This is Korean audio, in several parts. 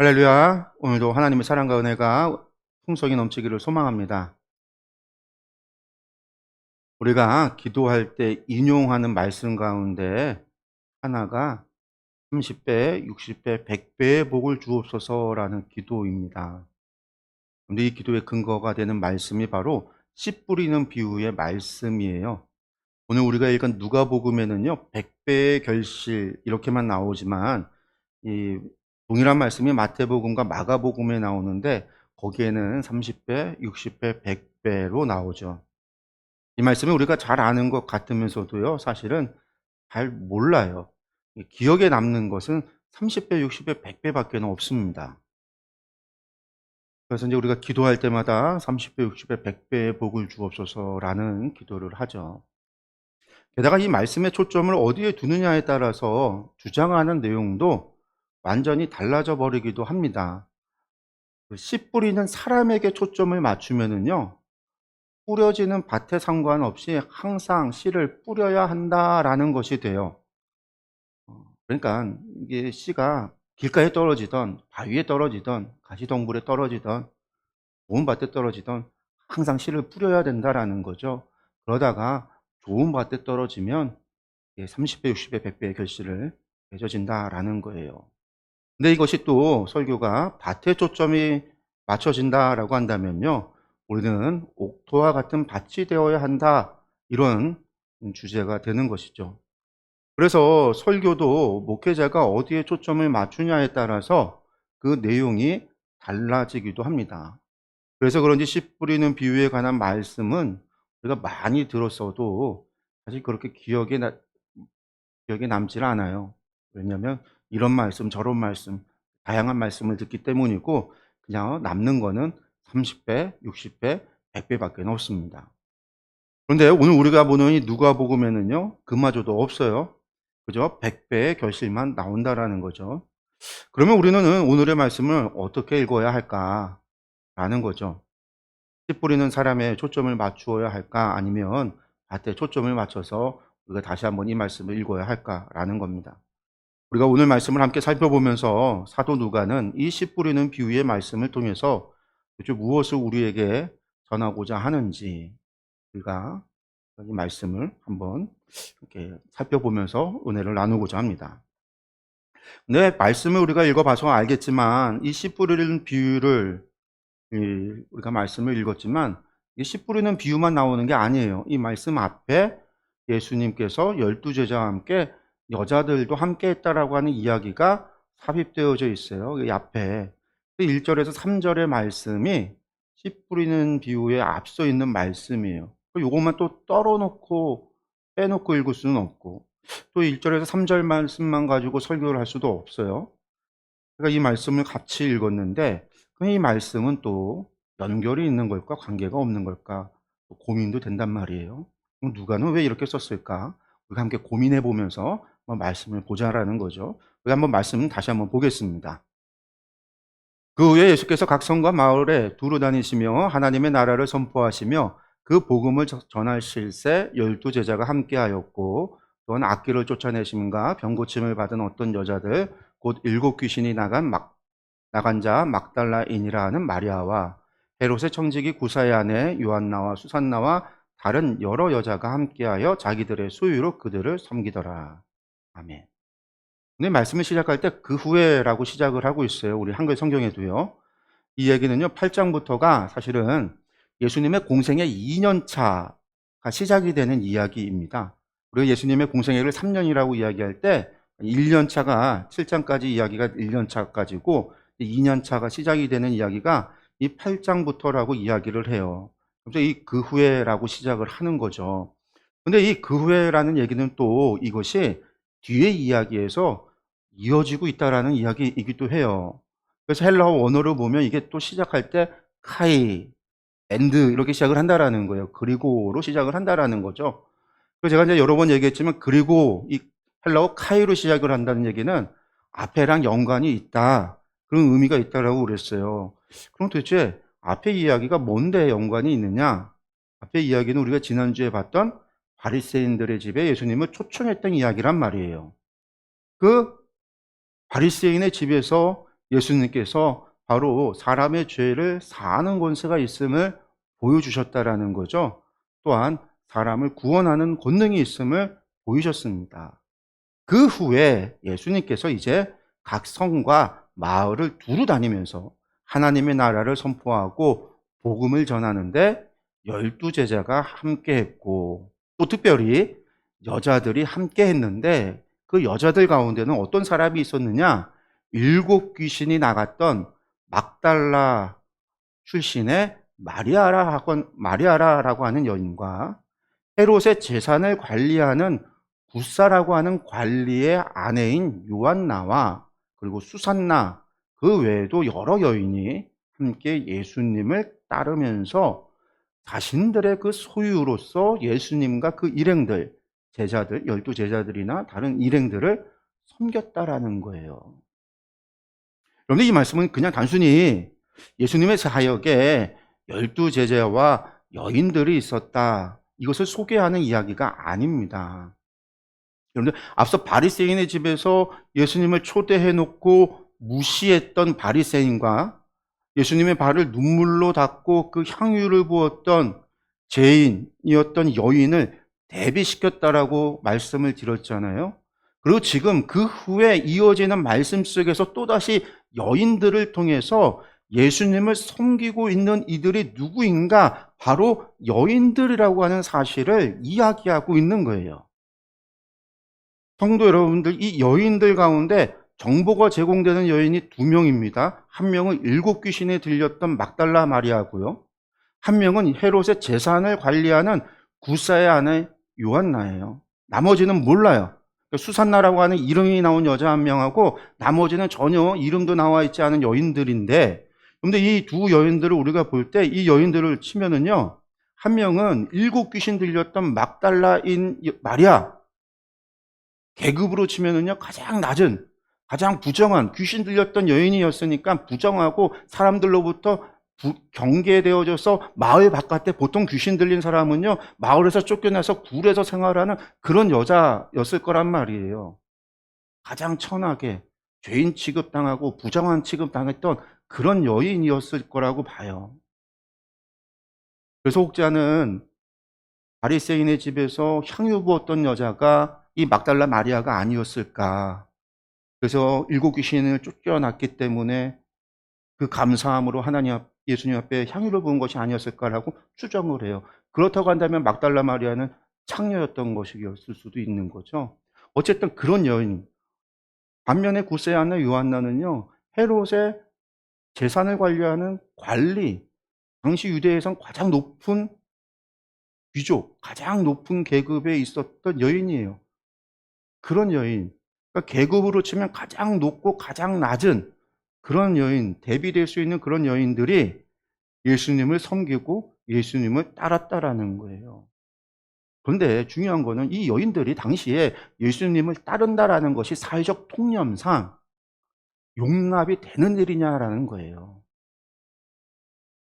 할렐루야. 오늘도 하나님의 사랑과 은혜가 풍성히 넘치기를 소망합니다. 우리가 기도할 때 인용하는 말씀 가운데 하나가 30배, 60배, 100배의 복을 주옵소서라는 기도입니다. 근데 이 기도의 근거가 되는 말씀이 바로 씨 뿌리는 비유의 말씀이에요. 오늘 우리가 읽은 누가복음에는요, 100배의 결실 이렇게만 나오지만 이 동일한 말씀이 마태복음과 마가복음에 나오는데 거기에는 30배, 60배, 100배로 나오죠. 이 말씀을 우리가 잘 아는 것 같으면서도요, 사실은 잘 몰라요. 기억에 남는 것은 30배, 60배, 100배밖에 없습니다. 그래서 이제 우리가 기도할 때마다 30배, 60배, 100배의 복을 주옵소서라는 기도를 하죠. 게다가 이 말씀의 초점을 어디에 두느냐에 따라서 주장하는 내용도 완전히 달라져 버리기도 합니다. 씨 뿌리는 사람에게 초점을 맞추면은요, 뿌려지는 밭에 상관없이 항상 씨를 뿌려야 한다라는 것이 돼요. 그러니까 이게 씨가 길가에 떨어지던 바위에 떨어지던 가시덩굴에 떨어지던 좋은 밭에 떨어지던 항상 씨를 뿌려야 된다라는 거죠. 그러다가 좋은 밭에 떨어지면 30배, 60배, 100배의 결실을 맺어진다라는 거예요. 근데 이것이 또 설교가 밭에 초점이 맞춰진다라고 한다면요, 우리는 옥토와 같은 밭이 되어야 한다, 이런 주제가 되는 것이죠. 그래서 설교도 목회자가 어디에 초점을 맞추냐에 따라서 그 내용이 달라지기도 합니다. 그래서 그런지 씨 뿌리는 비유에 관한 말씀은 우리가 많이 들었어도 사실 그렇게 기억에 남질 않아요. 왜냐하면 이런 말씀 저런 말씀 다양한 말씀을 듣기 때문이고, 그냥 남는 거는 30배, 60배, 100배밖에 없습니다. 그런데 오늘 우리가 보는 이 누가복음에는요, 그마저도 없어요. 그죠? 100배의 결실만 나온다라는 거죠. 그러면 우리는 오늘의 말씀을 어떻게 읽어야 할까라는 거죠. 씨 뿌리는 사람의 초점을 맞추어야 할까, 아니면 밭에 초점을 맞춰서 우리가 다시 한번 이 말씀을 읽어야 할까라는 겁니다. 우리가 오늘 말씀을 함께 살펴보면서 사도 누가는 이 씨 뿌리는 비유의 말씀을 통해서 도대체 무엇을 우리에게 전하고자 하는지 우리가 이 말씀을 한번 이렇게 살펴보면서 은혜를 나누고자 합니다. 네, 말씀을 우리가 읽어봐서 알겠지만 이 씨 뿌리는 비유를 우리가 말씀을 읽었지만 이 씨 뿌리는 비유만 나오는 게 아니에요. 이 말씀 앞에 예수님께서 12제자와 함께 여자들도 함께 했다라고 하는 이야기가 삽입되어져 있어요. 이 앞에 1절에서 3절의 말씀이 씨 뿌리는 비유에 앞서 있는 말씀이에요. 요것만 또 떨어놓고 빼놓고 읽을 수는 없고, 또 1절에서 3절 말씀만 가지고 설교를 할 수도 없어요. 그러니까 이 말씀을 같이 읽었는데 이 말씀은 또 연결이 있는 걸까 관계가 없는 걸까 고민도 된단 말이에요. 누가는 왜 이렇게 썼을까? 우리가 함께 고민해 보면서 말씀을 보자라는 거죠. 우리 한번 말씀 다시 한번 보겠습니다. 그 후에 예수께서 각 성과 마을에 두루 다니시며 하나님의 나라를 선포하시며 그 복음을 전하실새 12제자가 함께하였고, 또한 악귀를 쫓아내심과 병고침을 받은 어떤 여자들 곧 7 귀신이 나간 자 막달라인이라 하는 마리아와 헤롯의 청지기 구사의 아내 요한나와 수산나와 다른 여러 여자가 함께하여 자기들의 소유로 그들을 섬기더라. 아멘. 오늘 말씀을 시작할 때 그 후에라고 시작을 하고 있어요. 우리 한글 성경에도요. 이 얘기는요, 8장부터가 사실은 예수님의 공생의 2년차가 시작이 되는 이야기입니다. 우리가 예수님의 공생애를 3년이라고 이야기할 때 1년차가 7장까지 이야기가 1년차까지고 2년차가 시작이 되는 이야기가 이 8장부터라고 이야기를 해요. 그래서 이 그 후에라고 시작을 하는 거죠. 근데 이 그 후에라는 얘기는 또 이것이 뒤의 이야기에서 이어지고 있다라는 이야기이기도 해요. 그래서 헬라어 원어로 보면 이게 또 시작할 때 카이, 엔드 이렇게 시작을 한다라는 거예요. 그리고로 시작을 한다라는 거죠. 그래서 제가 이제 여러 번 얘기했지만, 그리고 이 헬라어 카이로 시작을 한다는 얘기는 앞에랑 연관이 있다, 그런 의미가 있다라고 그랬어요. 그럼 도대체 앞에 이야기가 뭔데 연관이 있느냐? 앞에 이야기는 우리가 지난주에 봤던 바리새인들의 집에 예수님을 초청했던 이야기란 말이에요. 그 바리새인의 집에서 예수님께서 바로 사람의 죄를 사하는 권세가 있음을 보여주셨다라는 거죠. 또한 사람을 구원하는 권능이 있음을 보이셨습니다. 그 후에 예수님께서 이제 각 성과 마을을 두루 다니면서 하나님의 나라를 선포하고 복음을 전하는데 12제자가 함께 했고, 또 특별히 여자들이 함께 했는데 그 여자들 가운데는 어떤 사람이 있었느냐? 7 귀신이 나갔던 막달라 출신의 마리아라라고 하는 여인과 헤롯의 재산을 관리하는 구사라고 하는 관리의 아내인 요한나와 그리고 수산나, 그 외에도 여러 여인이 함께 예수님을 따르면서 자신들의 그 소유로서 예수님과 그 일행들, 제자들, 12제자들이나 다른 일행들을 섬겼다라는 거예요. 그런데 이 말씀은 그냥 단순히 예수님의 사역에 12제자와 여인들이 있었다, 이것을 소개하는 이야기가 아닙니다. 여러분들, 앞서 바리새인의 집에서 예수님을 초대해 놓고 무시했던 바리새인과 예수님의 발을 눈물로 닦고 그 향유를 부었던 죄인이었던 여인을 대비시켰다라고 말씀을 드렸잖아요. 그리고 지금 그 후에 이어지는 말씀 속에서 또다시 여인들을 통해서 예수님을 섬기고 있는 이들이 누구인가? 바로 여인들이라고 하는 사실을 이야기하고 있는 거예요. 성도 여러분들, 이 여인들 가운데 정보가 제공되는 여인이 2명입니다. 한 명은 7 귀신에 들렸던 막달라 마리아고요. 한 명은 헤롯의 재산을 관리하는 구사의 아내 요한나예요. 나머지는 몰라요. 수산나라고 하는 이름이 나온 여자 한 명하고 나머지는 전혀 이름도 나와 있지 않은 여인들인데, 근데 이 두 여인들을 우리가 볼 때 이 여인들을 치면은요, 한 명은 7 귀신 들렸던 막달라인 마리아, 계급으로 치면은요, 가장 낮은, 가장 부정한, 귀신 들렸던 여인이었으니까 부정하고 사람들로부터 경계되어져서 마을 바깥에, 보통 귀신 들린 사람은요, 마을에서 쫓겨나서 굴에서 생활하는 그런 여자였을 거란 말이에요. 가장 천하게 죄인 취급당하고 부정한 취급당했던 그런 여인이었을 거라고 봐요. 그래서 혹자는 바리새인의 집에서 향유 부었던 여자가 이 막달라 마리아가 아니었을까. 그래서 7 귀신을 쫓겨났기 때문에 그 감사함으로 예수님 앞에 향유를 부은 것이 아니었을까라고 추정을 해요. 그렇다고 한다면 막달라 마리아는 창녀였던 것이었을 수도 있는 거죠. 어쨌든 그런 여인. 반면에 구세의 아내 요한나는요, 헤롯의 재산을 관리하는 관리, 당시 유대에선 가장 높은 귀족, 가장 높은 계급에 있었던 여인이에요. 그런 여인, 그러니까 계급으로 치면 가장 높고 가장 낮은 그런 여인, 대비될 수 있는 그런 여인들이 예수님을 섬기고 예수님을 따랐다라는 거예요. 그런데 중요한 거는 이 여인들이 당시에 예수님을 따른다라는 것이 사회적 통념상 용납이 되는 일이냐라는 거예요.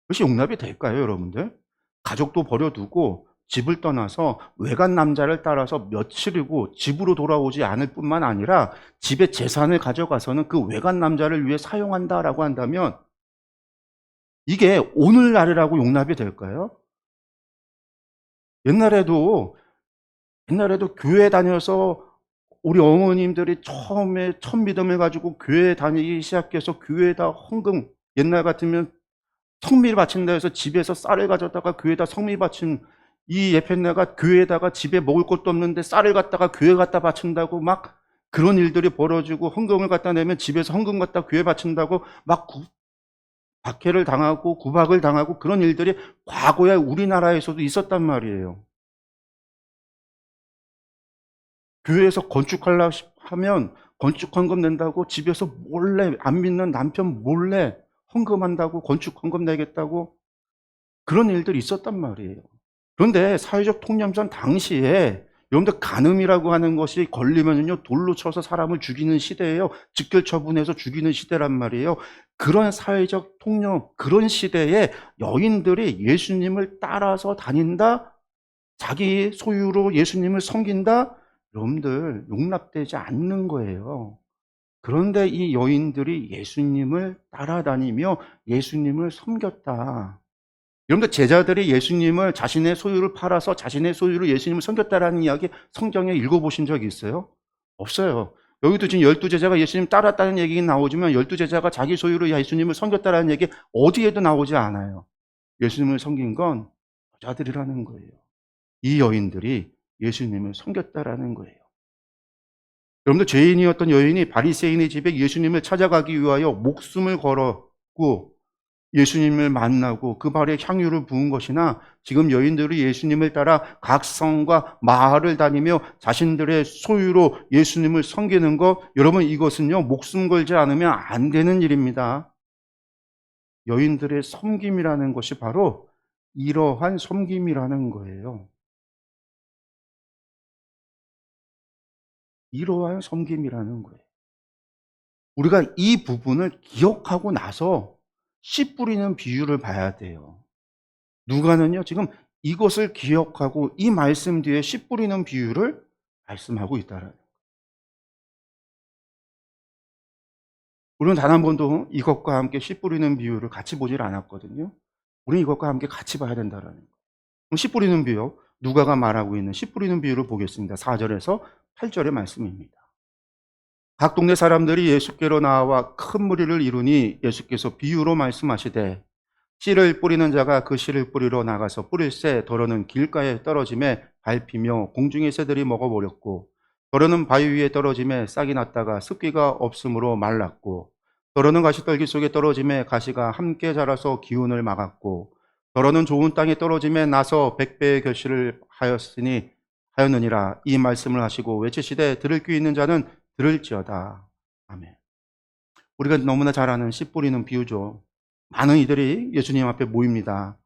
그것이 용납이 될까요, 여러분들? 가족도 버려두고 집을 떠나서 외간 남자를 따라서 며칠이고 집으로 돌아오지 않을 뿐만 아니라 집의 재산을 가져가서는 그 외간 남자를 위해 사용한다라고 한다면 이게 오늘날이라고 용납이 될까요? 옛날에도 교회 다녀서 우리 어머님들이 처음에 첫 믿음을 가지고 교회 다니기 시작해서 교회에다 헌금, 옛날 같으면 성미 바친다 해서 집에서 쌀을 가져다가 교회에다 성미 바친 이 예편네가 교회에다가 집에 먹을 것도 없는데 쌀을 갖다가 교회 갖다 바친다고 막 그런 일들이 벌어지고, 헌금을 갖다 내면 집에서 헌금 갖다 교회 바친다고 막 박해를 당하고 구박을 당하고 그런 일들이 과거에 우리나라에서도 있었단 말이에요. 교회에서 건축하려고 하면 건축 헌금 낸다고 집에서 몰래, 안 믿는 남편 몰래 헌금한다고, 건축 헌금 내겠다고, 그런 일들이 있었단 말이에요. 그런데 사회적 통념상 당시에 여러분들 간음이라고 하는 것이 걸리면요 돌로 쳐서 사람을 죽이는 시대예요. 직결 처분해서 죽이는 시대란 말이에요. 그런 사회적 통념, 그런 시대에 여인들이 예수님을 따라서 다닌다, 자기 소유로 예수님을 섬긴다, 여러분들 용납되지 않는 거예요. 그런데 이 여인들이 예수님을 따라다니며 예수님을 섬겼다. 여러분들 제자들이 예수님을 자신의 소유를 팔아서 자신의 소유로 예수님을 섬겼다라는 이야기 성경에 읽어보신 적이 있어요? 없어요. 여기도 지금 12제자가 예수님 따랐다는 얘기가 나오지만 12제자가 자기 소유로 예수님을 섬겼다라는 얘기 어디에도 나오지 않아요. 예수님을 섬긴 건 여자들이라는 거예요. 이 여인들이 예수님을 섬겼다라는 거예요. 여러분들 죄인이었던 여인이 바리새인의 집에 예수님을 찾아가기 위하여 목숨을 걸었고 예수님을 만나고 그 발에 향유를 부은 것이나 지금 여인들이 예수님을 따라 각 성과 마을을 다니며 자신들의 소유로 예수님을 섬기는 것, 여러분 이것은요 목숨 걸지 않으면 안 되는 일입니다. 여인들의 섬김이라는 것이 바로 이러한 섬김이라는 거예요. 이러한 섬김이라는 거예요. 우리가 이 부분을 기억하고 나서 씨 뿌리는 비유를 봐야 돼요. 누가는요, 지금 이것을 기억하고 이 말씀 뒤에 씨 뿌리는 비유를 말씀하고 있다라는 거예요. 우리는 단 한 번도 이것과 함께 씨 뿌리는 비유를 같이 보질 않았거든요. 우리는 이것과 함께 같이 봐야 된다라는 거예요. 그럼 씨 뿌리는 비유, 누가가 말하고 있는 씨 뿌리는 비유를 보겠습니다. 4절에서 8절의 말씀입니다. 각 동네 사람들이 예수께로 나와 큰 무리를 이루니 예수께서 비유로 말씀하시되 씨를 뿌리는 자가 그 씨를 뿌리러 나가서 뿌릴새 더러는 길가에 떨어짐에 밟히며 공중의 새들이 먹어버렸고 더러는 바위 위에 떨어짐에 싹이 났다가 습기가 없으므로 말랐고 더러는 가시떨기 속에 떨어짐에 가시가 함께 자라서 기운을 막았고 더러는 좋은 땅에 떨어짐에 나서 100배의 결실을 하였느니라. 이 말씀을 하시고 외치시되 들을 귀 있는 자는 들을지어다. 아멘. 우리가 너무나 잘 아는 씨 뿌리는 비유죠. 많은 이들이 예수님 앞에 모입니다.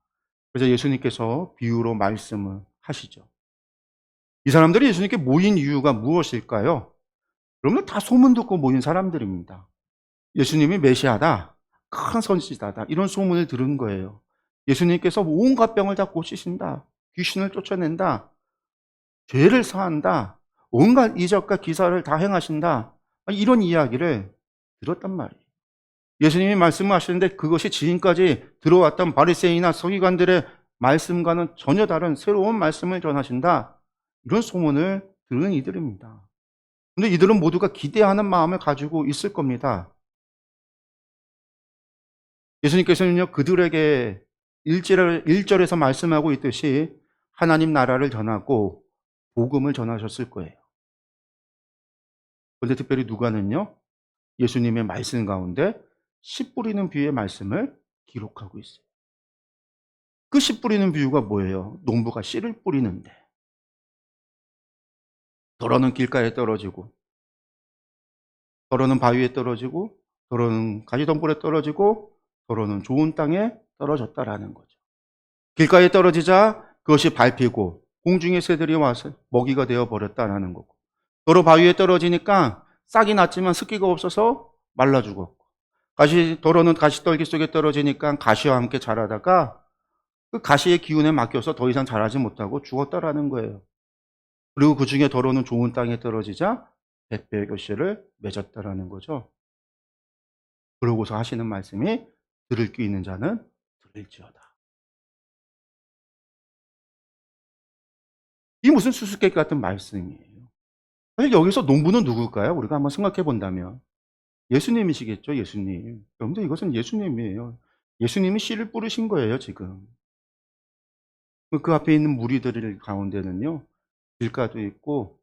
그래서 예수님께서 비유로 말씀을 하시죠. 이 사람들이 예수님께 모인 이유가 무엇일까요? 여러분들 다 소문 듣고 모인 사람들입니다. 예수님이 메시아다, 큰 선지자다, 이런 소문을 들은 거예요. 예수님께서 온갖 병을 다 고치신다, 귀신을 쫓아낸다, 죄를 사한다, 온갖 이적과 기사를 다 행하신다, 이런 이야기를 들었단 말이에요. 예수님이 말씀하시는데 그것이 지금까지 들어왔던 바리새인이나 서기관들의 말씀과는 전혀 다른 새로운 말씀을 전하신다, 이런 소문을 들은 이들입니다. 그런데 이들은 모두가 기대하는 마음을 가지고 있을 겁니다. 예수님께서는요, 그들에게 1절에서 말씀하고 있듯이 하나님 나라를 전하고 복음을 전하셨을 거예요. 그런데 특별히 누가는요, 예수님의 말씀 가운데 씨 뿌리는 비유의 말씀을 기록하고 있어요. 그 씨 뿌리는 비유가 뭐예요? 농부가 씨를 뿌리는데 더러는 길가에 떨어지고 더러는 바위에 떨어지고 더러는 가지덩굴에 떨어지고 더러는 좋은 땅에 떨어졌다라는 거죠. 길가에 떨어지자 그것이 밟히고 공중의 새들이 와서 먹이가 되어 버렸다라는 거고, 더러 바위에 떨어지니까 싹이 났지만 습기가 없어서 말라 죽었고, 더러는 가시떨기 속에 떨어지니까 가시와 함께 자라다가 그 가시의 기운에 맡겨서 더 이상 자라지 못하고 죽었다라는 거예요. 그리고 그 중에 더러는 좋은 땅에 떨어지자 100배의 결실을 맺었다라는 거죠. 그러고서 하시는 말씀이 들을 귀 있는 자는 들을지어다. 이 무슨 수수께끼 같은 말씀이에요. 사실 여기서 농부는 누굴까요? 우리가 한번 생각해 본다면 예수님이시겠죠, 예수님. 여러분들 이것은 예수님이에요. 예수님이 씨를 뿌리신 거예요, 지금. 그 앞에 있는 무리들 가운데는요, 길가도 있고,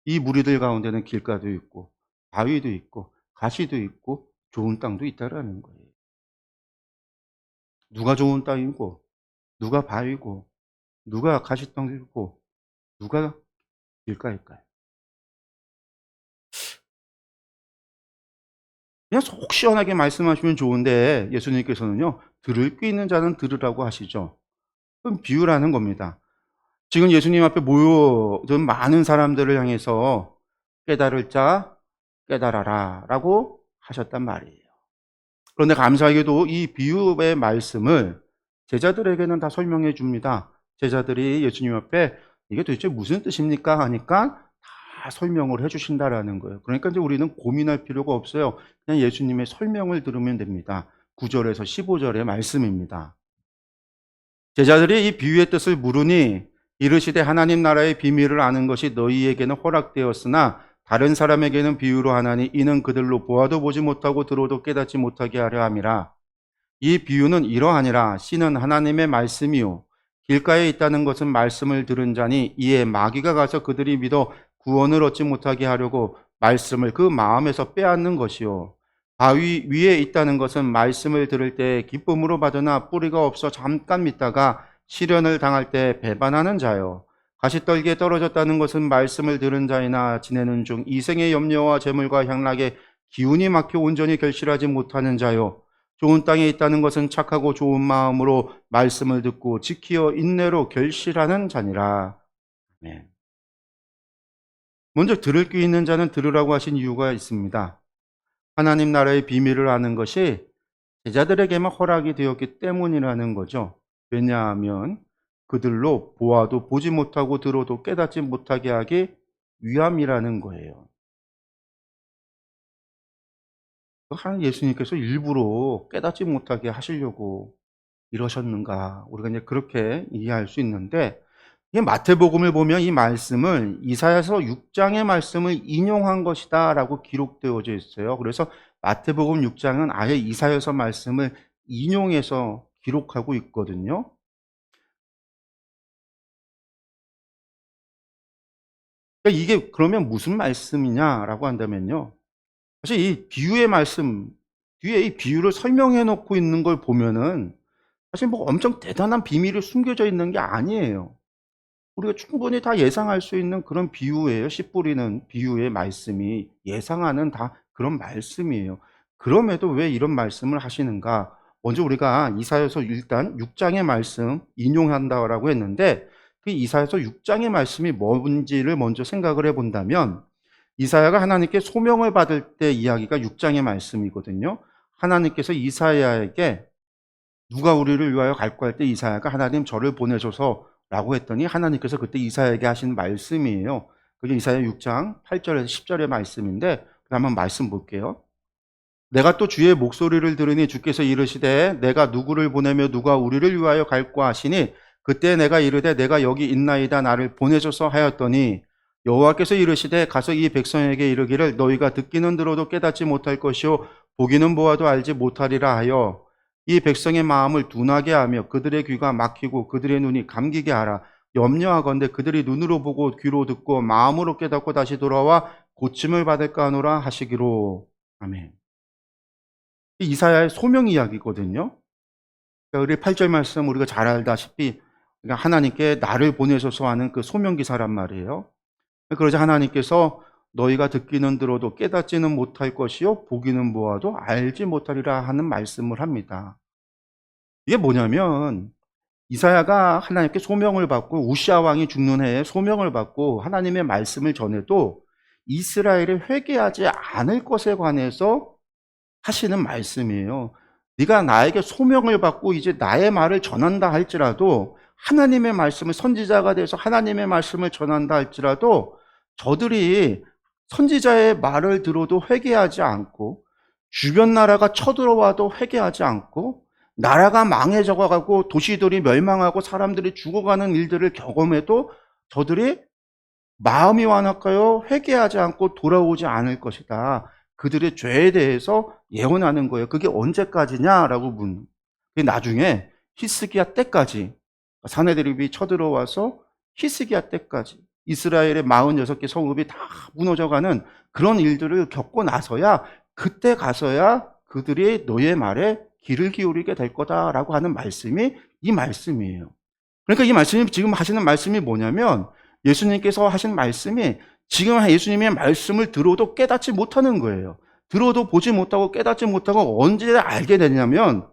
이 무리들 가운데는 길가도 있고, 바위도 있고, 가시도 있고, 좋은 땅도 있다라는 거예요. 누가 좋은 땅이고, 누가 바위고, 누가 가시덩이고, 누가 길가일까요? 그냥 속 시원하게 말씀하시면 좋은데 예수님께서는요, 들을 귀 있는 자는 들으라고 하시죠. 그건 비유라는 겁니다. 지금 예수님 앞에 모여든 많은 사람들을 향해서 깨달을 자 깨달아라 라고 하셨단 말이에요. 그런데 감사하게도 이 비유의 말씀을 제자들에게는 다 설명해 줍니다. 제자들이 예수님 앞에 이게 도대체 무슨 뜻입니까? 하니까 다 설명을 해 주신다라는 거예요. 그러니까 이제 우리는 고민할 필요가 없어요. 그냥 예수님의 설명을 들으면 됩니다. 9절에서 15절의 말씀입니다. 제자들이 이 비유의 뜻을 물으니 이르시되 하나님 나라의 비밀을 아는 것이 너희에게는 허락되었으나 다른 사람에게는 비유로 하나니 이는 그들로 보아도 보지 못하고 들어도 깨닫지 못하게 하려 함이라. 이 비유는 이러하니라. 씨는 하나님의 말씀이요 길가에 있다는 것은 말씀을 들은 자니 이에 마귀가 가서 그들이 믿어 구원을 얻지 못하게 하려고 말씀을 그 마음에서 빼앗는 것이요 바위 위에 있다는 것은 말씀을 들을 때 기쁨으로 받으나 뿌리가 없어 잠깐 믿다가 시련을 당할 때 배반하는 자요 가시떨기에 떨어졌다는 것은 말씀을 들은 자이나 지내는 중 이생의 염려와 재물과 향락에 기운이 막혀 온전히 결실하지 못하는 자요 좋은 땅에 있다는 것은 착하고 좋은 마음으로 말씀을 듣고 지키어 인내로 결실하는 자니라. 네. 먼저 들을 귀 있는 자는 들으라고 하신 이유가 있습니다. 하나님 나라의 비밀을 아는 것이 제자들에게만 허락이 되었기 때문이라는 거죠. 왜냐하면 그들로 보아도 보지 못하고 들어도 깨닫지 못하게 하기 위함이라는 거예요. 예수님께서 일부러 깨닫지 못하게 하시려고 이러셨는가? 우리가 이제 그렇게 이해할 수 있는데, 이 마태복음을 보면 이 말씀을 이사야서 6장의 말씀을 인용한 것이다라고 기록되어져 있어요. 그래서 마태복음 6장은 아예 이사야서 말씀을 인용해서 기록하고 있거든요. 그러니까 이게 그러면 무슨 말씀이냐라고 한다면요. 사실 이 비유의 말씀, 뒤에 이 비유를 설명해 놓고 있는 걸 보면은 사실 뭐 엄청 대단한 비밀이 숨겨져 있는 게 아니에요. 우리가 충분히 다 예상할 수 있는 그런 비유예요. 씨 뿌리는 비유의 말씀이 예상하는 다 그런 말씀이에요. 그럼에도 왜 이런 말씀을 하시는가? 먼저 우리가 이사야서 일단 6장의 말씀 인용한다라고 했는데 그 이사야서 6장의 말씀이 뭔지를 먼저 생각을 해 본다면 이사야가 하나님께 소명을 받을 때 이야기가 6장의 말씀이거든요. 하나님께서 이사야에게 누가 우리를 위하여 갈고 할 때 이사야가 하나님 저를 보내셔서 라고 했더니 하나님께서 그때 이사야에게 하신 말씀이에요. 그게 이사야 6장 8절에서 10절의 말씀인데 한번 말씀 볼게요. 내가 또 주의 목소리를 들으니 주께서 이르시되 내가 누구를 보내며 누가 우리를 위하여 갈고 하시니 그때 내가 이르되 내가 여기 있나이다 나를 보내셔서 하였더니 여호와께서 이르시되 가서 이 백성에게 이르기를 너희가 듣기는 들어도 깨닫지 못할 것이요 보기는 보아도 알지 못하리라 하여 이 백성의 마음을 둔하게 하며 그들의 귀가 막히고 그들의 눈이 감기게 하라. 염려하건대 그들이 눈으로 보고 귀로 듣고 마음으로 깨닫고 다시 돌아와 고침을 받을까 하노라 하시기로. 아멘. 이사야의 소명 이야기거든요. 우리 8절 말씀 우리가 잘 알다시피 하나님께 나를 보내셔서 하는 그 소명 기사란 말이에요. 그러자 하나님께서 너희가 듣기는 들어도 깨닫지는 못할 것이요 보기는 보아도 알지 못하리라 하는 말씀을 합니다. 이게 뭐냐면 이사야가 하나님께 소명을 받고 우시아 왕이 죽는 해에 소명을 받고 하나님의 말씀을 전해도 이스라엘이 회개하지 않을 것에 관해서 하시는 말씀이에요. 네가 나에게 소명을 받고 이제 나의 말을 전한다 할지라도 하나님의 말씀을 선지자가 돼서 하나님의 말씀을 전한다 할지라도 저들이 선지자의 말을 들어도 회개하지 않고 주변 나라가 쳐들어와도 회개하지 않고 나라가 망해져가고 도시들이 멸망하고 사람들이 죽어가는 일들을 경험해도 저들이 마음이 완악하여 회개하지 않고 돌아오지 않을 것이다. 그들의 죄에 대해서 예언하는 거예요. 그게 언제까지냐라고 묻는. 나중에 히스기야 때까지 사내들이 쳐들어와서 히스기야 때까지 이스라엘의 46개 성읍이 다 무너져가는 그런 일들을 겪고 나서야 그때 가서야 그들이 너의 말에 귀를 기울이게 될 거다라고 하는 말씀이 이 말씀이에요. 그러니까 이 말씀이 지금 하시는 말씀이 뭐냐면 예수님께서 하신 말씀이 지금 예수님의 말씀을 들어도 깨닫지 못하는 거예요. 들어도 보지 못하고 깨닫지 못하고 언제 알게 되냐면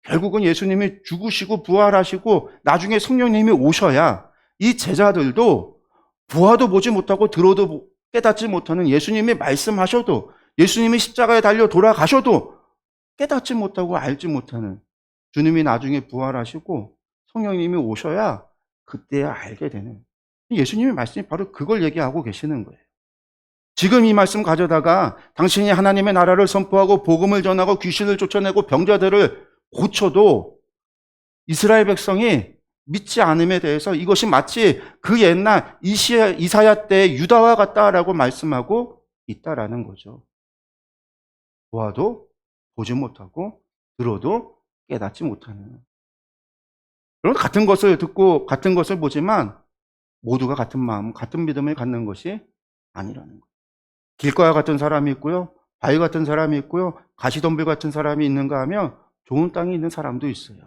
결국은 예수님이 죽으시고 부활하시고 나중에 성령님이 오셔야 이 제자들도 보아도 보지 못하고 들어도 깨닫지 못하는 예수님이 말씀하셔도 예수님이 십자가에 달려 돌아가셔도 깨닫지 못하고 알지 못하는 주님이 나중에 부활하시고 성령님이 오셔야 그때야 알게 되는 예수님의 말씀이 바로 그걸 얘기하고 계시는 거예요. 지금 이 말씀 가져다가 당신이 하나님의 나라를 선포하고 복음을 전하고 귀신을 쫓아내고 병자들을 고쳐도 이스라엘 백성이 믿지 않음에 대해서 이것이 마치 그 옛날 이사야 때 유다와 같다라고 말씀하고 있다라는 거죠. 보아도 보지 못하고 들어도 깨닫지 못하는. 그런 같은 것을 듣고 같은 것을 보지만 모두가 같은 마음, 같은 믿음을 갖는 것이 아니라는 거예요. 길가와 같은 사람이 있고요. 바위 같은 사람이 있고요. 가시덤불 같은 사람이 있는가 하면 좋은 땅에 있는 사람도 있어요.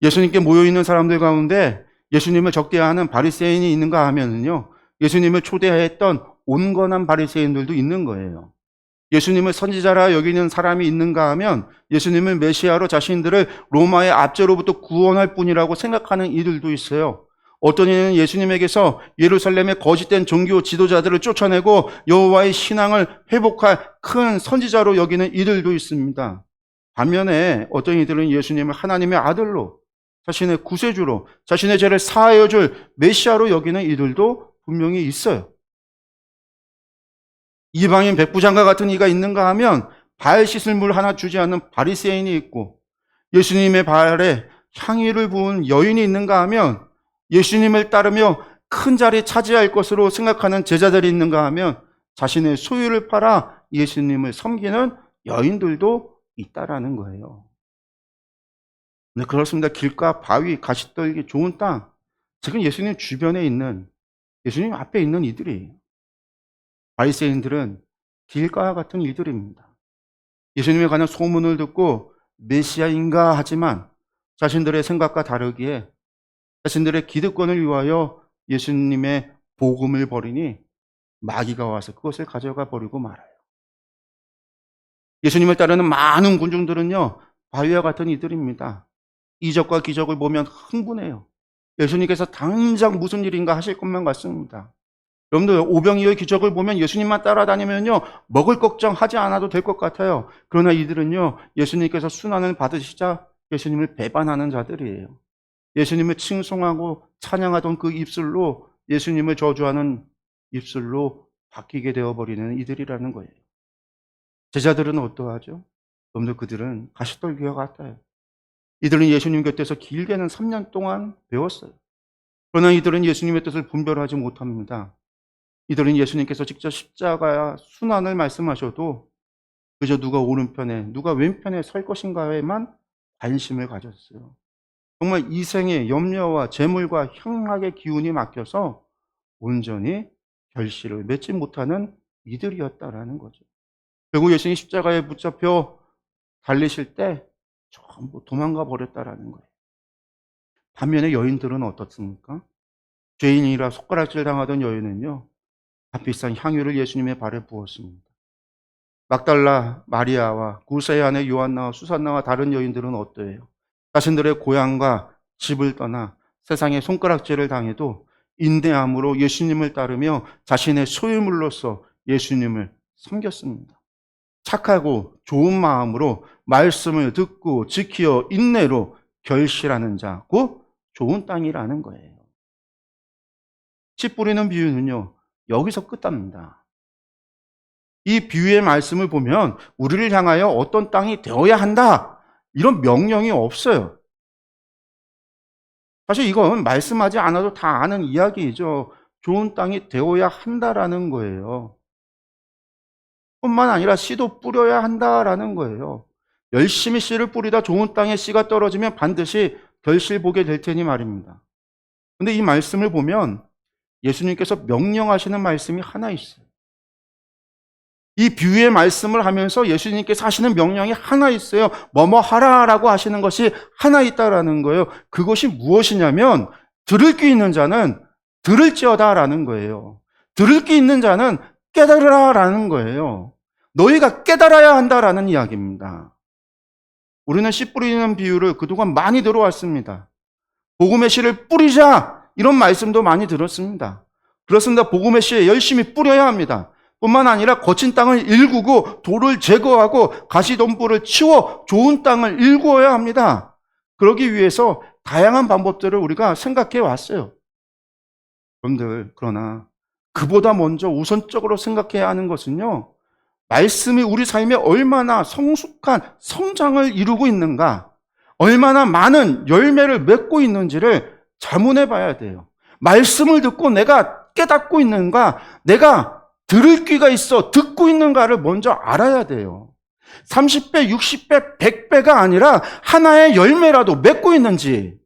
예수님께 모여있는 사람들 가운데 예수님을 적대하는 바리새인이 있는가 하면은요, 예수님을 초대했던 온건한 바리새인들도 있는 거예요. 예수님을 선지자라 여기는 사람이 있는가 하면 예수님을 메시아로 자신들을 로마의 압제로부터 구원할 뿐이라고 생각하는 이들도 있어요. 어떤 이는 예수님에게서 예루살렘의 거짓된 종교 지도자들을 쫓아내고 여호와의 신앙을 회복할 큰 선지자로 여기는 이들도 있습니다. 반면에 어떤 이들은 예수님을 하나님의 아들로, 자신의 구세주로, 자신의 죄를 사하여 줄 메시아로 여기는 이들도 분명히 있어요. 이방인 백부장과 같은 이가 있는가 하면 발 씻을 물 하나 주지 않는 바리새인이 있고, 예수님의 발에 향유를 부은 여인이 있는가 하면 예수님을 따르며 큰 자리 차지할 것으로 생각하는 제자들이 있는가 하면 자신의 소유를 팔아 예수님을 섬기는 여인들도 있다라는 거예요. 네, 그렇습니다. 길가, 바위, 가시떨기, 좋은 땅, 지금 예수님 주변에 있는, 예수님 앞에 있는 이들이에요. 바리새인들은 길가와 같은 이들입니다. 예수님에 관한 소문을 듣고 메시아인가 하지만 자신들의 생각과 다르기에 자신들의 기득권을 위하여 예수님의 복음을 버리니 마귀가 와서 그것을 가져가 버리고 말아요. 예수님을 따르는 많은 군중들은요, 바위와 같은 이들입니다. 이적과 기적을 보면 흥분해요. 예수님께서 당장 무슨 일인가 하실 것만 같습니다. 여러분들 오병이어의 기적을 보면 예수님만 따라다니면요 먹을 걱정하지 않아도 될 것 같아요. 그러나 이들은요 예수님께서 순환을 받으시자 예수님을 배반하는 자들이에요. 예수님을 칭송하고 찬양하던 그 입술로 예수님을 저주하는 입술로 바뀌게 되어버리는 이들이라는 거예요. 제자들은 어떠하죠? 여러분들 그들은 가시떨기와 같아요. 이들은 예수님 곁에서 길게는 3년 동안 배웠어요. 그러나 이들은 예수님의 뜻을 분별하지 못합니다. 이들은 예수님께서 직접 십자가야 순환을 말씀하셔도 그저 누가 오른편에 누가 왼편에 설 것인가에만 관심을 가졌어요. 정말 이생의 염려와 재물과 향락의 기운이 막혀서 온전히 결실을 맺지 못하는 이들이었다라는 거죠. 결국 예수님이 십자가에 붙잡혀 달리실 때 전부 도망가 버렸다라는 거예요. 반면에 여인들은 어떻습니까? 죄인이라 손가락질 당하던 여인은요, 값비싼 향유를 예수님의 발에 부었습니다. 막달라 마리아와 구세의 아내 요한나와 수산나와 다른 여인들은 어떠해요? 자신들의 고향과 집을 떠나 세상에 손가락질을 당해도 인내함으로 예수님을 따르며 자신의 소유물로서 예수님을 섬겼습니다. 착하고 좋은 마음으로 말씀을 듣고 지키어 인내로 결실하는 자, 곧 좋은 땅이라는 거예요. 씨 뿌리는 비유는요, 여기서 끝납니다. 이 비유의 말씀을 보면 우리를 향하여 어떤 땅이 되어야 한다, 이런 명령이 없어요. 사실 이건 말씀하지 않아도 다 아는 이야기이죠. 좋은 땅이 되어야 한다라는 거예요. 뿐만 아니라 씨도 뿌려야 한다라는 거예요. 열심히 씨를 뿌리다 좋은 땅에 씨가 떨어지면 반드시 결실 보게 될 테니 말입니다. 근데 이 말씀을 보면 예수님께서 명령하시는 말씀이 하나 있어요. 이 비유의 말씀을 하면서 예수님께서 하시는 명령이 하나 있어요. 뭐뭐 하라라고 하시는 것이 하나 있다라는 거예요. 그것이 무엇이냐면 들을 귀 있는 자는 들을지어다라는 거예요. 들을 귀 있는 자는 깨달으라라는 거예요. 너희가 깨달아야 한다라는 이야기입니다. 우리는 씨 뿌리는 비유를 그동안 많이 들어왔습니다. 복음의 씨를 뿌리자, 이런 말씀도 많이 들었습니다. 그렇습니다. 복음의 씨 열심히 뿌려야 합니다. 뿐만 아니라 거친 땅을 일구고 돌을 제거하고 가시덤불을 치워 좋은 땅을 일구어야 합니다. 그러기 위해서 다양한 방법들을 우리가 생각해 왔어요. 여러분들, 그러나 그보다 먼저 우선적으로 생각해야 하는 것은요, 말씀이 우리 삶에 얼마나 성숙한 성장을 이루고 있는가, 얼마나 많은 열매를 맺고 있는지를 자문해 봐야 돼요. 말씀을 듣고 내가 깨닫고 있는가, 내가 들을 귀가 있어 듣고 있는가를 먼저 알아야 돼요. 30배, 60배, 100배가 아니라 하나의 열매라도 맺고 있는지,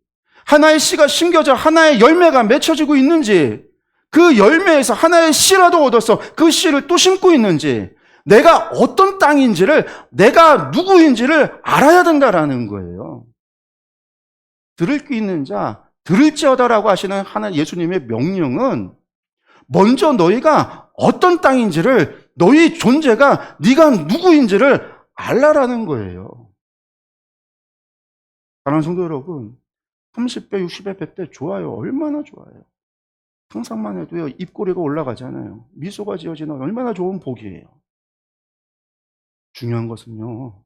하나의 씨가 심겨져 하나의 열매가 맺혀지고 있는지, 그 열매에서 하나의 씨라도 얻어서 그 씨를 또 심고 있는지, 내가 어떤 땅인지를, 내가 누구인지를 알아야 된다라는 거예요. 들을 귀 있는 자 들을지어다라고 하시는 하나님 예수님의 명령은 먼저 너희가 어떤 땅인지를, 너희 존재가 네가 누구인지를 알라라는 거예요. 사랑하는 성도 여러분, 30배, 60배, 100배 좋아요. 얼마나 좋아요. 상상만 해도요, 입꼬리가 올라가잖아요. 미소가 지어지는 얼마나 좋은 복이에요. 중요한 것은요,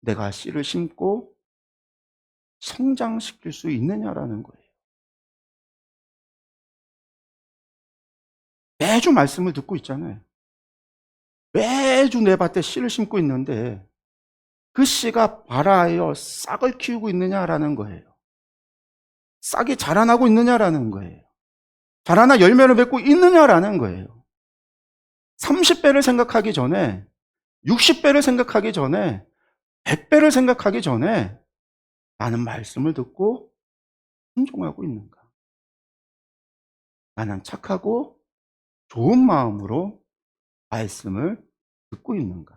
내가 씨를 심고 성장시킬 수 있느냐라는 거예요. 매주 말씀을 듣고 있잖아요. 매주 내 밭에 씨를 심고 있는데 그 씨가 발아하여 싹을 키우고 있느냐라는 거예요. 싹이 자라나고 있느냐라는 거예요. 자라나 열매를 맺고 있느냐라는 거예요. 30배를 생각하기 전에, 60배를 생각하기 전에, 100배를 생각하기 전에 나는 말씀을 듣고 순종하고 있는가? 나는 착하고 좋은 마음으로 말씀을 듣고 있는가?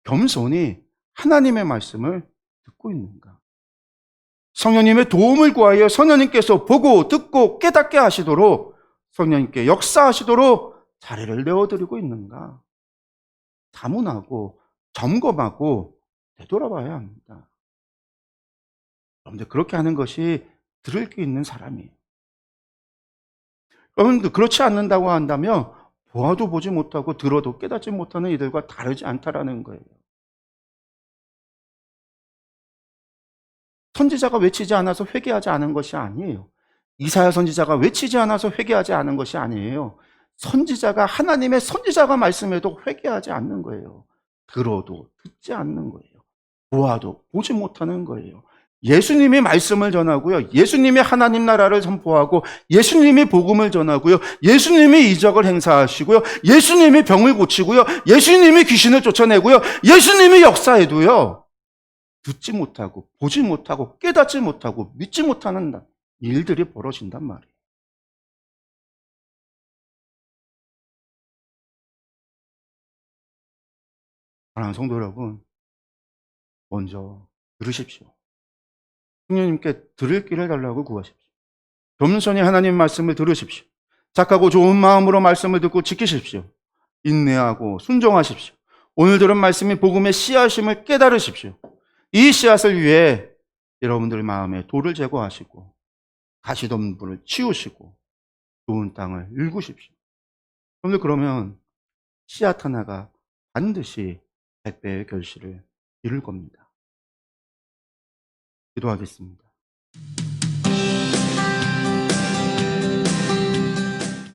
겸손히 하나님의 말씀을 듣고 있는가? 성령님의 도움을 구하여 성령님께서 보고 듣고 깨닫게 하시도록, 성령님께 역사하시도록 자리를 내어드리고 있는가? 자문하고 점검하고 되돌아봐야 합니다. 여러분들, 그렇게 하는 것이 들을 게 있는 사람이에요. 여러분들, 그렇지 않는다고 한다면 보아도 보지 못하고 들어도 깨닫지 못하는 이들과 다르지 않다라는 거예요. 선지자가 외치지 않아서 회개하지 않은 것이 아니에요. 이사야 선지자가 외치지 않아서 회개하지 않은 것이 아니에요. 선지자가, 하나님의 선지자가 말씀해도 회개하지 않는 거예요. 들어도 듣지 않는 거예요. 보아도 보지 못하는 거예요. 예수님이 말씀을 전하고요, 예수님이 하나님 나라를 선포하고, 예수님이 복음을 전하고요, 예수님이 이적을 행사하시고요, 예수님이 병을 고치고요, 예수님이 귀신을 쫓아내고요, 예수님이 역사해도요, 듣지 못하고 보지 못하고 깨닫지 못하고 믿지 못하는 일들이 벌어진단 말이에요. 사랑하는 성도 여러분, 먼저 들으십시오. 성령님께 들을 길을 달라고 구하십시오. 겸손히 하나님 말씀을 들으십시오. 착하고 좋은 마음으로 말씀을 듣고 지키십시오. 인내하고 순종하십시오. 오늘 들은 말씀이 복음의 씨앗임을 깨달으십시오. 이 씨앗을 위해 여러분들 마음에 돌을 제거하시고 가시덤불을 치우시고 좋은 땅을 일구십시오. 여러분들, 그러면 씨앗 하나가 반드시 100배의 결실을 이룰 겁니다. 기도하겠습니다.